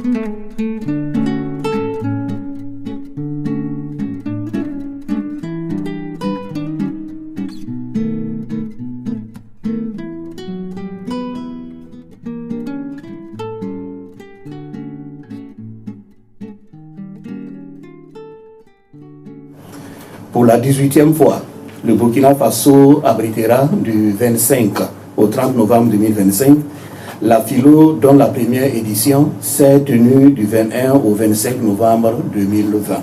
Pour la 18e fois, le Burkina Faso abritera du 25 au 30 novembre 2025 la philo dont la première édition s'est tenue du 21 au 25 novembre 2020.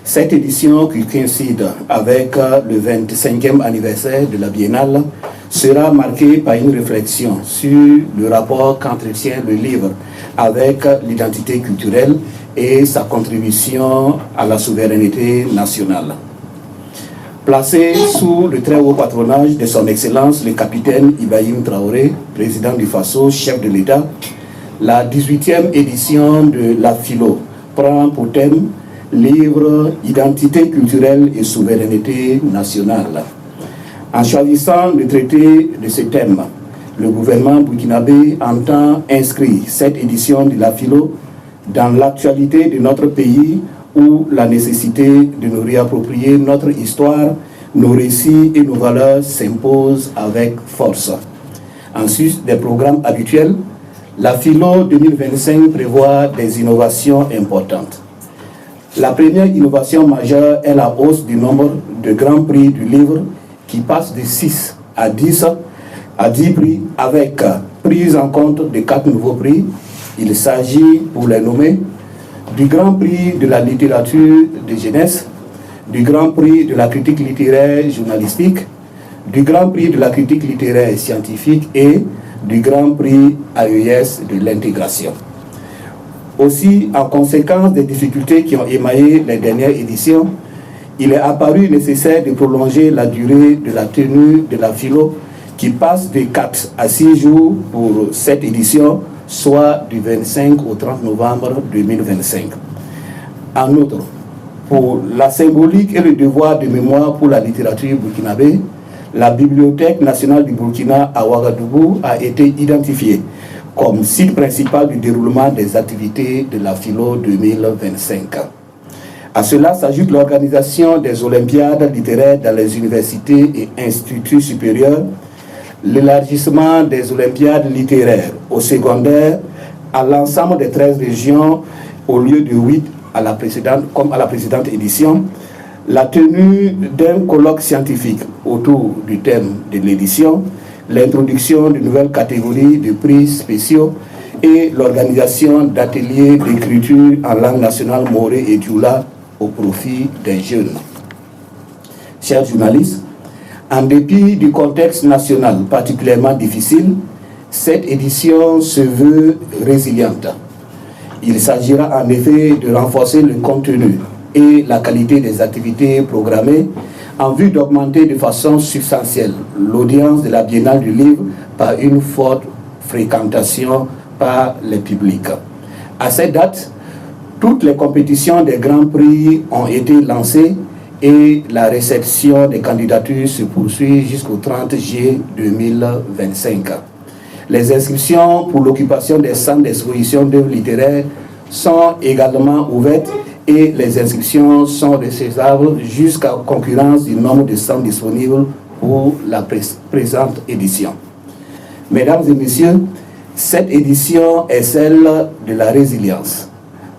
Cette édition, qui coïncide avec le 25e anniversaire de la Biennale, sera marquée par une réflexion sur le rapport qu'entretient le livre avec l'identité culturelle et sa contribution à la souveraineté nationale. Placé sous le très haut patronage de son Excellence le capitaine Ibrahim Traoré, président du Faso, chef de l'État, la 18e édition de la philo prend pour thème livre Identité culturelle et souveraineté nationale. En choisissant de traiter de ce thème, le gouvernement burkinabé entend inscrire cette édition de la philo dans l'actualité de notre pays, où la nécessité de nous réapproprier notre histoire, nos récits et nos valeurs s'impose avec force. En sus des programmes habituels, la philo 2025 prévoit des innovations importantes. La première innovation majeure est la hausse du nombre de grands prix du livre qui passe de 6 à 10 prix avec prise en compte de 4 nouveaux prix. Il s'agit, pour les nommer, du Grand Prix de la littérature de jeunesse, du Grand Prix de la critique littéraire journalistique, du Grand Prix de la critique littéraire scientifique et du Grand Prix AES de l'intégration. Aussi, en conséquence des difficultés qui ont émaillé les dernières éditions, il est apparu nécessaire de prolonger la durée de la tenue de la philo qui passe de 4 à 6 jours pour cette édition, soit du 25 au 30 novembre 2025. En outre, pour la symbolique et le devoir de mémoire pour la littérature burkinabé, la Bibliothèque nationale du Burkina à Ouagadougou a été identifiée comme site principal du déroulement des activités de la philo 2025. À cela s'ajoute l'organisation des Olympiades littéraires dans les universités et instituts supérieurs, l'élargissement des Olympiades littéraires au secondaire à l'ensemble des 13 régions au lieu de 8 comme à la précédente édition, la tenue d'un colloque scientifique autour du thème de l'édition, l'introduction de nouvelles catégories de prix spéciaux et l'organisation d'ateliers d'écriture en langue nationale moré et dioula au profit des jeunes. Chers journalistes, en dépit du contexte national particulièrement difficile, cette édition se veut résiliente. Il s'agira en effet de renforcer le contenu et la qualité des activités programmées en vue d'augmenter de façon substantielle l'audience de la Biennale du Livre par une forte fréquentation par les publics. À cette date, toutes les compétitions des Grands Prix ont été lancées et la réception des candidatures se poursuit jusqu'au 30 juillet 2025. Les inscriptions pour l'occupation des centres d'exposition d'œuvres littéraires sont également ouvertes et les inscriptions sont réalisables jusqu'à concurrence du nombre de centres disponibles pour la présente édition. Mesdames et messieurs, cette édition est celle de la résilience.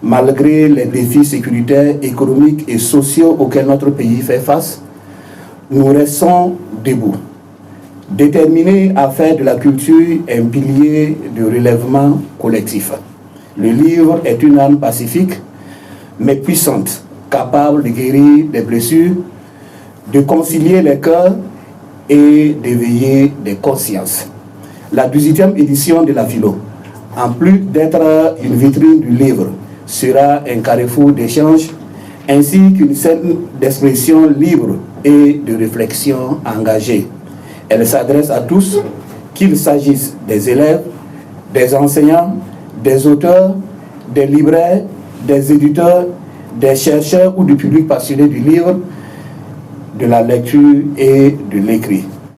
Malgré les défis sécuritaires, économiques et sociaux auxquels notre pays fait face, nous restons debout, déterminés à faire de la culture un pilier de relèvement collectif. Le livre est une arme pacifique, mais puissante, capable de guérir des blessures, de concilier les cœurs et d'éveiller des consciences. La 18e édition de la philo, en plus d'être une vitrine du livre, sera un carrefour d'échanges ainsi qu'une scène d'expression libre et de réflexion engagée. Elle s'adresse à tous, qu'il s'agisse des élèves, des enseignants, des auteurs, des libraires, des éditeurs, des chercheurs ou du public passionné du livre, de la lecture et de l'écrit.